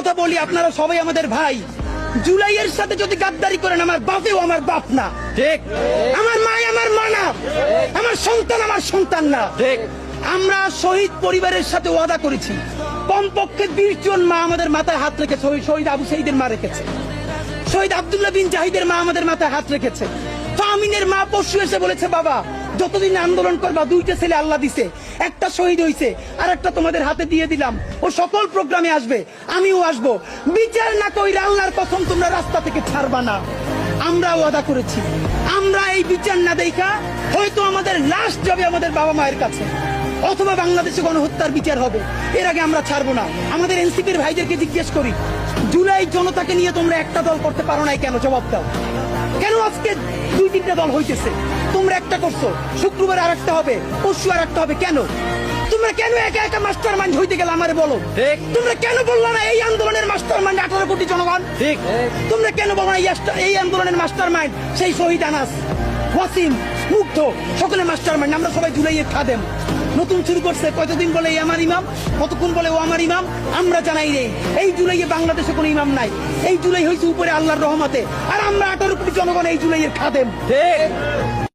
কথা বলি, আপনারা সবাই আমাদের ভাই। জুলাইয়ের সাথে যদি গাদ্দারি করেন, আমার বাপেও আমার বাপ না, ঠিক। আমার মা আমার মা না, আমার সন্তান আমার সন্তান না, ঠিক। আমরা শহীদ পরিবারের সাথে ওয়াদা করেছি, কমপক্ষে 20 জন মা আমাদের মাথায় হাত রেখেছে। শহীদ আবু সাঈদের মা রেখেছে, শহীদ আব্দুল্লাহ বিন জাহিদের মা আমাদের মাথায় হাত রেখেছে। ফাহমিনের মা পরশু এসে বলেছে, বাবা যতদিন আন্দোলন করবা, 2টা ছেলে আল্লাহ দিছে, একটা শহীদ হইছে, আর একটা তোমাদের হাতে দিয়ে দিলাম, ও সকল প্রোগ্রামে আসবে, আমিও আসবো। বিচার না কইরা আল্লাহর কসম তোমরা রাস্তা থেকে ছাড়বা না। আমরা ওয়াদা করেছি, আমরা এই বিচার না দেখা হয়তো আমাদের লাশ যাবে আমাদের বাবা মায়ের কাছে, অথবা বাংলাদেশে গণহত্যার বিচার হবে। এর আগে আমরা ছাড়বো না। আমাদের এনসিপির ভাইদেরকে জিজ্ঞেস করি, জুলাই জনতাকে নিয়ে তোমরা একটা দল করতে পারো নাই কেন? জবাব দাও। কেন আজকে 2-3টা দল হইতেছে? তোমরা একটা করছো, শুক্রবার আর একটা হবে, পরশু আর একটা হবে, কেন? তোমরা কেন একা একা মাস্টার মাইন্ড হইতে গেলে আমারে বলো। তোমরা কেন বললো না এই আন্দোলনের মাস্টার মাইন্ড 18 কোটি জনগণ? ঠিক। তোমরা কেন বলো না এই আন্দোলনের মাস্টার মাইন্ড সেই শহীদ আনাস, ওয়াসিম, মুগ্ধ, সকলে মাস্টার মাইন্ড। আমরা সবাই জুলাইয়ের খাদেম। নতুন শুরু করছে, কতদিন বলে এই আমার ইমাম, কতক্ষণ বলে ও আমার ইমাম, আমরা জানাই রে এই জুলাইয়ে বাংলাদেশে কোনো ইমাম নাই। এই জুলাই হয়েছে উপরে আল্লাহর রহমতে, আর আমরা 18 কোটি জনগণ এই জুলাইয়ের খাদেম। ঠিক।